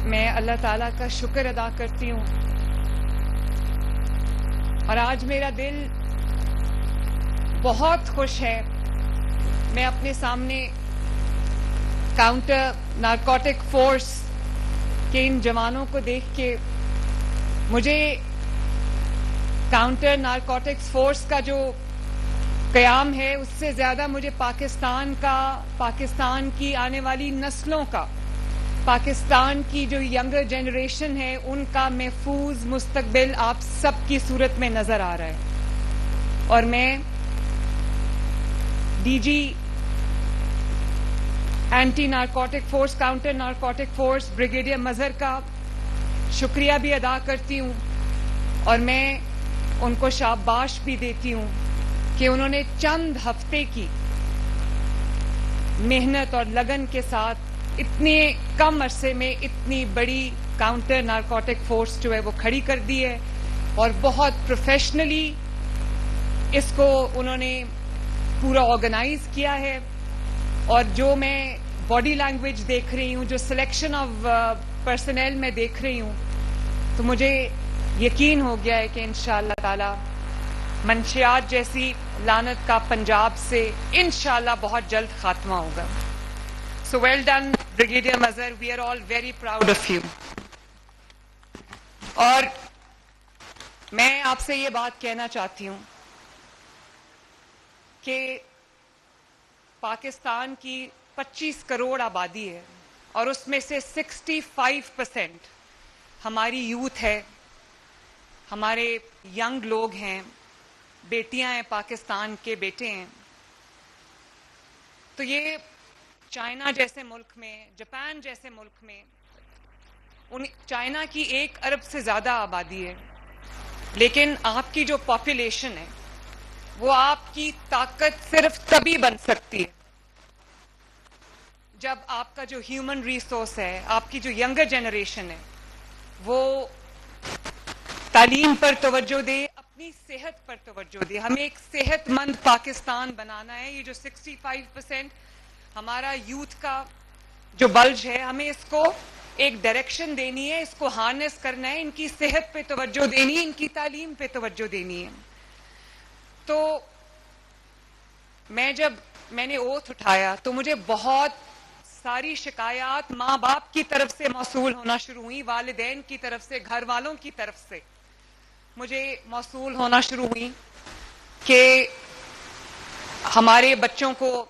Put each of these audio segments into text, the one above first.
میں اللہ تعالیٰ کا شکر ادا کرتی ہوں اور آج میرا دل بہت خوش ہے. میں اپنے سامنے کاؤنٹر نارکوٹک فورس کے ان جوانوں کو دیکھ کے مجھے کاؤنٹر نارکوٹکس فورس کا جو قیام ہے اس سے زیادہ مجھے پاکستان کی آنے والی نسلوں کا، پاکستان کی جو ینگر جنریشن ہے ان کا محفوظ مستقبل آپ سب کی صورت میں نظر آ رہا ہے. اور میں D G anti narcotic force, counter narcotic force brigadier Mazhar کا شکریہ بھی ادا کرتی ہوں اور میں ان کو شاباش بھی دیتی ہوں کہ انہوں نے چند ہفتے کی محنت اور لگن کے ساتھ اتنے کم عرصے میں اتنی بڑی کاؤنٹر نارکوٹک فورس جو ہے وہ کھڑی کر دی ہے اور بہت پروفیشنلی اس کو انہوں نے پورا آرگنائز کیا ہے. اور جو میں باڈی لینگویج دیکھ رہی ہوں، جو سلیکشن آف پرسنل میں دیکھ رہی ہوں، تو مجھے یقین ہو گیا ہے کہ انشاءاللہ تعالی منشیات جیسی لعنت کا پنجاب سے انشاءاللہ بہت جلد خاتمہ ہوگا. So well done, Brigadier Mazhar. We are all very proud of you. اور میں آپ سے یہ بات کہنا چاہتی ہوں کہ پاکستان کی 25 کروڑ آبادی ہے اور اس میں سے 65% ہماری یوتھ ہے، ہمارے ینگ لوگ ہیں، بیٹیاں ہیں، پاکستان کے بیٹے ہیں. تو یہ چائنا جیسے ملک میں، جاپان جیسے ملک میں چائنا کی 1 ارب سے زیادہ آبادی ہے، لیکن آپ کی جو پاپولیشن ہے وہ آپ کی طاقت صرف تبھی بن سکتی ہے جب آپ کا جو ہیومن ریسورس ہے، آپ کی جو ینگر جنریشن ہے، وہ تعلیم پر توجہ دے، اپنی صحت پر توجہ دے. ہمیں ایک صحت مند پاکستان بنانا ہے. یہ جو 65% ہمارا یوتھ کا جو بلج ہے، ہمیں اس کو ایک ڈائریکشن دینی ہے، اس کو ہارنس کرنا ہے، ان کی صحت پہ توجہ دینی ہے، ان کی تعلیم پہ توجہ دینی ہے. تو میں نے اوتھ اٹھایا تو مجھے بہت ساری شکایات ماں باپ کی طرف سے موصول ہونا شروع ہوئی، والدین کی طرف سے، گھر والوں کی طرف سے مجھے موصول ہونا شروع ہوئی کہ ہمارے بچوں کو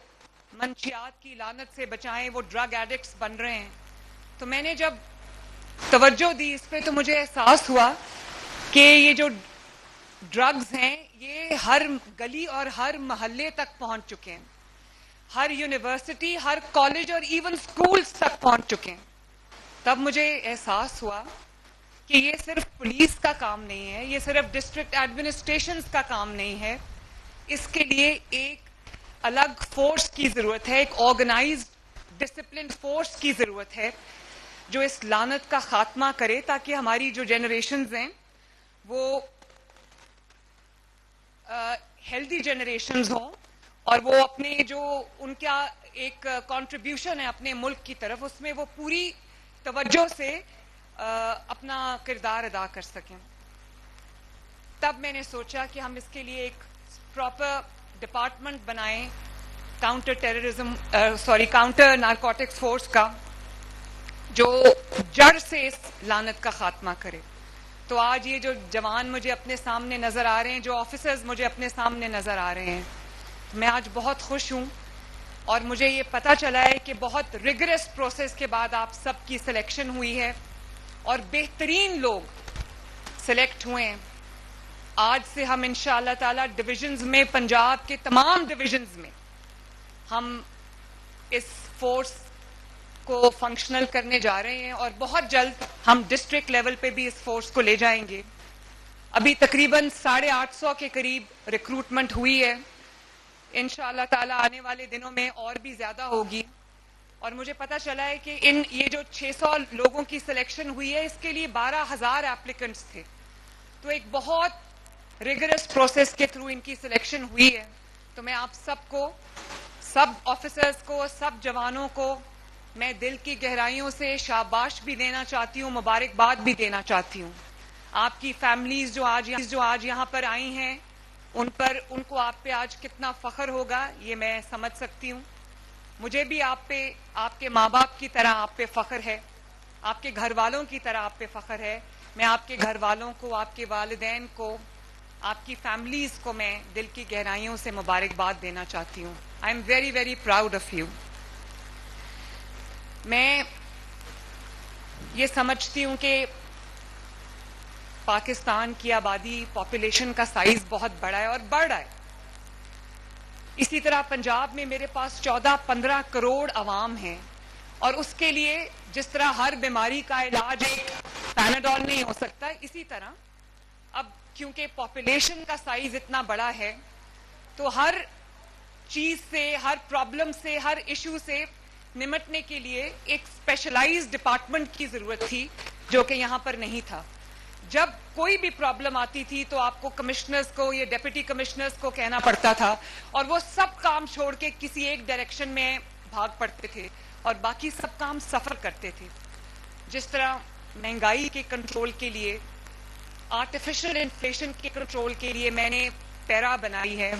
منشیات کی لعنت سے بچائیں، وہ ڈرگ ایڈکٹس بن رہے ہیں. تو میں نے جب توجہ دی اس پہ تو مجھے احساس ہوا کہ یہ جو ڈرگز ہیں یہ ہر گلی اور ہر محلے تک پہنچ چکے ہیں، ہر یونیورسٹی، ہر کالج اور ایون سکولز تک پہنچ چکے ہیں. تب مجھے احساس ہوا کہ یہ صرف پولیس کا کام نہیں ہے، یہ صرف ڈسٹرکٹ ایڈمنسٹریشنز کا کام نہیں ہے. اس کے لیے ایک الگ فورس کی ضرورت ہے، ایک آرگنائزڈ ڈسپلن فورس کی ضرورت ہے جو اس لعنت کا خاتمہ کرے تاکہ ہماری جو جنریشنز ہیں وہ ہیلدی جنریشنز ہوں اور وہ اپنے جو ان کا ایک کنٹریبیوشن ہے اپنے ملک کی طرف، اس میں وہ پوری توجہ سے اپنا کردار ادا کر سکیں. تب میں نے سوچا کہ ہم اس کے لیے ایک پراپر ڈپارٹمنٹ بنائیں کاؤنٹر نارکوٹکس فورس کا، جو جڑ سے اس لعنت کا خاتمہ کرے. تو آج یہ جو جوان مجھے اپنے سامنے نظر آ رہے ہیں، جو آفیسرز مجھے اپنے سامنے نظر آ رہے ہیں، میں آج بہت خوش ہوں اور مجھے یہ پتہ چلا ہے کہ بہت ریگرس پروسیس کے بعد آپ سب کی سلیکشن ہوئی ہے اور بہترین لوگ سلیکٹ ہوئے ہیں. آج سے ہم انشاءاللہ تعالی ڈویژنز میں، پنجاب کے تمام ڈویژنز میں ہم اس فورس کو فنکشنل کرنے جا رہے ہیں اور بہت جلد ہم ڈسٹرکٹ لیول پہ بھی اس فورس کو لے جائیں گے. ابھی تقریباً 850 کے قریب ریکروٹمنٹ ہوئی ہے، انشاءاللہ تعالی آنے والے دنوں میں اور بھی زیادہ ہوگی. اور مجھے پتہ چلا ہے کہ یہ جو 600 لوگوں کی سلیکشن ہوئی ہے اس کے لیے 12,000 ایپلیکنٹس تھے. تو ایک بہت ریگرس پروسیس کے تھرو ان کی سلیکشن ہوئی ہے. تو میں آپ سب کو، سب آفیسرز کو، سب جوانوں کو میں دل کی گہرائیوں سے شاباش بھی دینا چاہتی ہوں, مبارکباد بھی دینا چاہتی ہوں. آپ کی فیملیز جو آج یہاں پر آئی ہیں, ان کو آپ پہ آج کتنا فخر ہوگا یہ میں سمجھ سکتی ہوں. مجھے بھی آپ پہ, آپ کے ماں باپ کی طرح آپ پہ فخر ہے, آپ کے گھر والوں کی طرح آپ پہ فخر ہے. میں آپ کے گھر والوں کو, آپ کے والدین کو, آپ کی فیملیز کو میں دل کی گہرائیوں سے مبارکباد دینا چاہتی ہوں. I am very very proud of you. میں یہ سمجھتی ہوں کہ پاکستان کی آبادی, پاپولیشن کا سائز بہت بڑا ہے اور بڑھ رہا ہے. اسی طرح پنجاب میں میرے پاس 14-15 کروڑ عوام ہیں, اور اس کے لیے جس طرح ہر بیماری کا علاج ایک پیناڈول نہیں ہو سکتا, اسی طرح اب کیونکہ پاپولیشن کا سائز اتنا بڑا ہے تو ہر چیز سے, ہر پرابلم سے, ہر ایشو سے نمٹنے کے لیے ایک اسپیشلائزڈ ڈپارٹمنٹ کی ضرورت تھی جو کہ یہاں پر نہیں تھا. جب کوئی بھی پرابلم آتی تھی تو آپ کو کمشنرز کو یا ڈیپٹی کمشنرز کو کہنا پڑتا تھا, اور وہ سب کام چھوڑ کے کسی ایک ڈائریکشن میں بھاگ پڑتے تھے اور باقی سب کام سفر کرتے تھے. جس طرح مہنگائی کے کنٹرول کے لیے, آرٹیفیشل انفلیشن کے کنٹرول کے لیے میں نے پیرا بنائی ہے,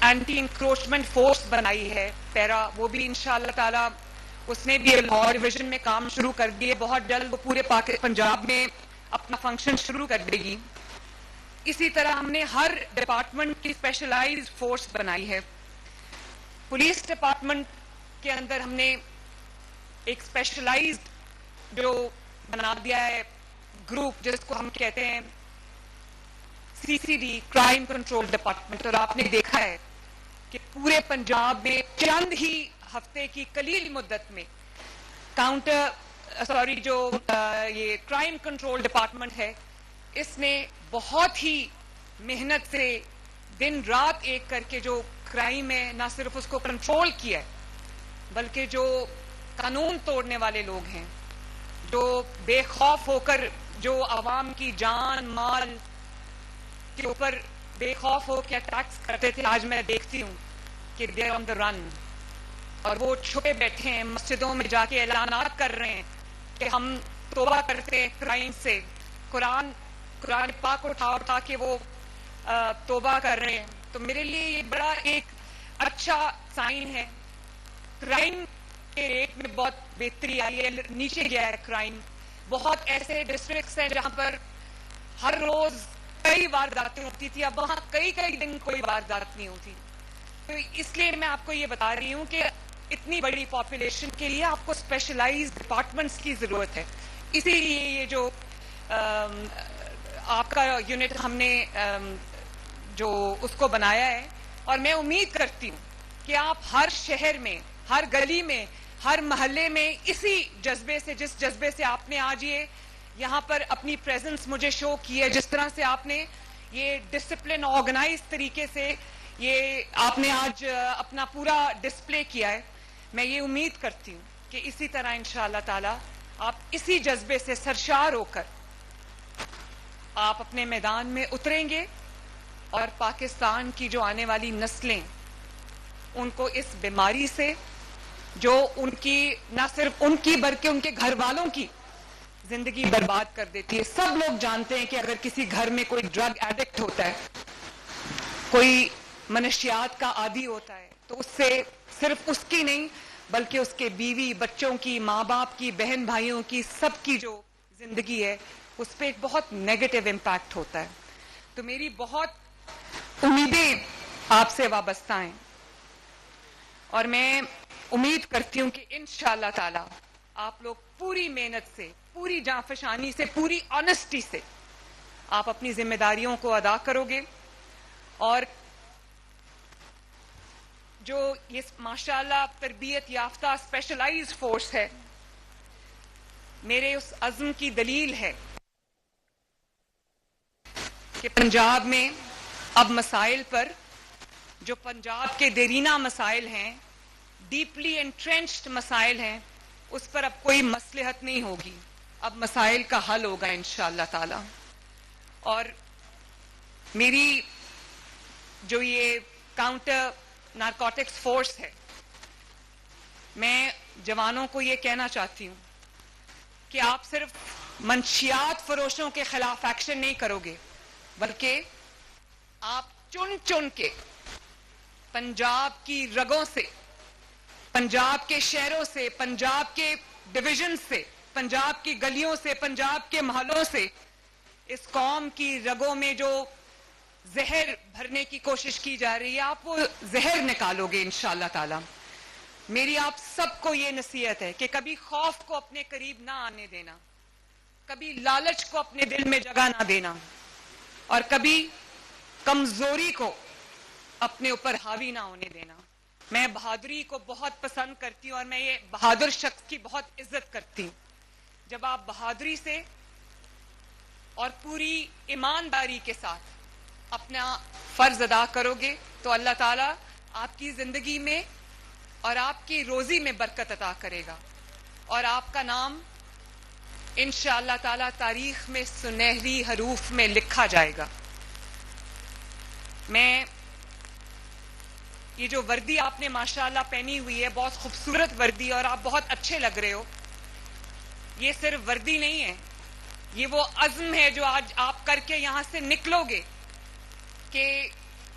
اینٹی انکروچمنٹ فورس بنائی ہے پیرا, وہ بھی انشاءاللہ تعالی اس نے بھی لاہور ڈویژن میں کام شروع کر دیے. بہت جلد وہ پورے پنجاب میں اپنا فنکشن شروع کر دے گی. اسی طرح ہم نے ہر ڈپارٹمنٹ کی اسپیشلائزڈ فورس بنائی ہے. پولیس ڈپارٹمنٹ کے اندر ہم نے ایک اسپیشلائزڈ جو بنا دیا ہے گروپ, جس کو ہم کہتے ہیں CCD, کرائم کنٹرول ڈپارٹمنٹ. اور آپ نے دیکھا ہے کہ پورے پنجاب میں چند ہی ہفتے کی قلیل مدت میں جو یہ کرائم کنٹرول ڈپارٹمنٹ ہے, اس نے بہت ہی محنت سے دن رات ایک کر کے جو کرائم ہے نہ صرف اس کو کنٹرول کیا ہے, بلکہ جو قانون توڑنے والے لوگ ہیں, جو بے خوف ہو کر جو عوام کی جان مال کے اوپر بے خوف ہو کے اٹیکس کرتے تھے, آج میں دیکھتی ہوں کہ دے آر آن دا رن, اور وہ چھپے بیٹھے ہیں, مسجدوں میں جا کے اعلانات کر رہے ہیں کہ ہم توبہ کرتے ہیں کرائم سے. قرآن پاک اٹھا کے وہ توبہ کر رہے ہیں. تو میرے لیے یہ بڑا ایک اچھا سائن ہے. کرائم کے ریٹ میں بہت بہتری آئی ہے, نیچے گیا ہے کرائم. بہت ایسے ڈسٹرکٹس ہیں جہاں پر ہر روز کئی وارداتیں ہوتی تھی, اب وہاں کئی دن کوئی واردات نہیں ہوتی. تو اس لیے میں آپ کو یہ بتا رہی ہوں کہ اتنی بڑی پاپولیشن کے لیے آپ کو اسپیشلائزڈ ڈپارٹمنٹس کی ضرورت ہے. اسی لیے یہ جو آپ کا یونٹ ہم نے جو اس کو بنایا ہے, اور میں امید کرتی ہوں کہ آپ ہر شہر میں, ہر گلی میں, ہر محلے میں اسی جذبے سے, جس جذبے سے آپ نے آج یہ یہاں پر اپنی پریزنس مجھے شو کی ہے, جس طرح سے آپ نے یہ ڈسپلن آرگنائز طریقے سے یہ آپ نے آج اپنا پورا ڈسپلے کیا ہے, میں یہ امید کرتی ہوں کہ اسی طرح انشاءاللہ تعالی آپ اسی جذبے سے سرشار ہو کر آپ اپنے میدان میں اتریں گے, اور پاکستان کی جو آنے والی نسلیں ان کو اس بیماری سے, جو ان کی نہ صرف ان کی بلکہ ان کے گھر والوں کی زندگی برباد کر دیتی ہے. سب لوگ جانتے ہیں کہ اگر کسی گھر میں کوئی ڈرگ ایڈکٹ ہوتا ہے, کوئی منشیات کا عادی ہوتا ہے, تو اس سے صرف اس کی نہیں بلکہ اس کے بیوی بچوں کی, ماں باپ کی, بہن بھائیوں کی, سب کی جو زندگی ہے اس پہ ایک بہت نیگیٹو امپیکٹ ہوتا ہے. تو میری بہت امیدیں آپ سے وابستہ ہیں, اور میں امید کرتی ہوں کہ انشاءاللہ تعالی آپ لوگ پوری محنت سے, پوری جانفشانی سے, پوری آنیسٹی سے آپ اپنی ذمہ داریوں کو ادا کرو گے, اور جو یہ ماشاءاللہ تربیت یافتہ اسپیشلائزڈ فورس ہے, میرے اس عزم کی دلیل ہے کہ پنجاب میں اب مسائل پر, جو پنجاب کے دیرینہ مسائل ہیں, ڈیپلی انٹرینچڈ مسائل ہیں, اس پر اب کوئی مصلحت نہیں ہوگی, اب مسائل کا حل ہوگا انشاءاللہ تعالی. اور میری جو یہ کاؤنٹر نارکوٹکس فورس ہے, میں جوانوں کو یہ کہنا چاہتی ہوں کہ آپ صرف منشیات فروشوں کے خلاف ایکشن نہیں کرو گے، بلکہ آپ چن چن کے پنجاب کی رگوں سے، پنجاب کے شہروں سے، پنجاب کے ڈویژن سے، پنجاب کی گلیوں سے، پنجاب کے محلوں سے اس قوم کی رگوں میں جو زہر بھرنے کی کوشش کی جا رہی ہے، آپ وہ زہر نکالو گے انشاءاللہ تعالی۔ میری آپ سب کو یہ نصیحت ہے کہ کبھی خوف کو اپنے قریب نہ آنے دینا، کبھی لالچ کو اپنے دل میں جگہ نہ دینا، اور کبھی کمزوری کو اپنے اوپر حاوی نہ ہونے دینا۔ میں بہادری کو بہت پسند کرتی ہوں اور میں یہ بہادر شخص کی بہت عزت کرتی ہوں۔ جب آپ بہادری سے اور پوری ایمانداری کے ساتھ اپنا فرض ادا کرو گے تو اللہ تعالیٰ آپ کی زندگی میں اور آپ کی روزی میں برکت عطا کرے گا، اور آپ کا نام انشاءاللہ تعالیٰ تاریخ میں سنہری حروف میں لکھا جائے گا۔ میں یہ جو وردی آپ نے ماشاءاللہ پہنی ہوئی ہے، بہت خوبصورت وردی، اور آپ بہت اچھے لگ رہے ہو، یہ صرف وردی نہیں ہے، یہ وہ عزم ہے جو آج آپ کر کے یہاں سے نکلو گے کہ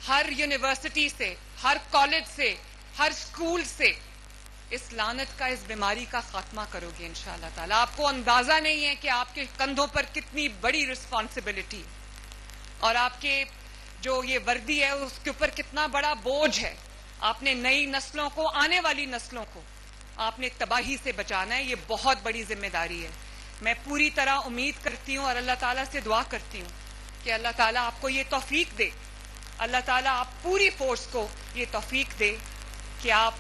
ہر یونیورسٹی سے، ہر کالج سے، ہر اسکول سے اس لعنت کا، اس بیماری کا خاتمہ کرو گے انشاءاللہ تعالیٰ۔ آپ کو اندازہ نہیں ہے کہ آپ کے کندھوں پر کتنی بڑی رسپانسبلٹی ہے، اور آپ کے جو یہ وردی ہے اس کے اوپر کتنا بڑا بوجھ ہے۔ آپ نے نئی نسلوں کو، آنے والی نسلوں کو آپ نے تباہی سے بچانا ہے، یہ بہت بڑی ذمہ داری ہے۔ میں پوری طرح امید کرتی ہوں اور اللہ تعالیٰ سے دعا کرتی ہوں کہ اللہ تعالیٰ آپ کو یہ توفیق دے، اللہ تعالیٰ آپ پوری فورس کو یہ توفیق دے کہ آپ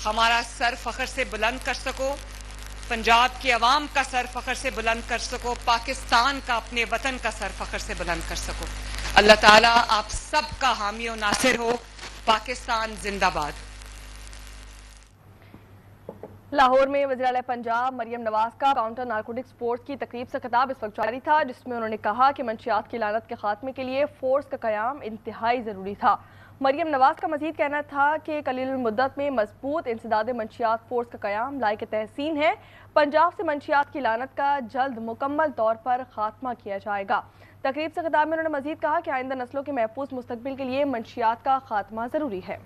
ہمارا سر فخر سے بلند کر سکو، پنجاب کی عوام کا سر فخر سے بلند کر سکو، پاکستان کا، اپنے وطن کا سر فخر سے بلند کر سکو۔ اللہ تعالیٰ آپ سب کا حامی و ناصر ہو۔ پاکستان زندہ باد۔ لاہور میں وزیر اعلیٰ پنجاب مریم نواز کا کاؤنٹر نارکوٹکس فورس کی تقریب سے خطاب اس وقت جاری تھا، جس میں انہوں نے کہا کہ منشیات کی لعنت کے خاتمے کے لیے فورس کا قیام انتہائی ضروری تھا۔ مریم نواز کا مزید کہنا تھا کہ قلیل المدت میں مضبوط انسداد منشیات فورس کا قیام لائق تحسین ہے۔ پنجاب سے منشیات کی لعنت کا جلد مکمل طور پر خاتمہ کیا جائے گا۔ تقریب سے خطاب میں انہوں نے مزید کہا کہ آئندہ نسلوں کے محفوظ مستقبل کے لیے منشیات کا خاتمہ ضروری ہے۔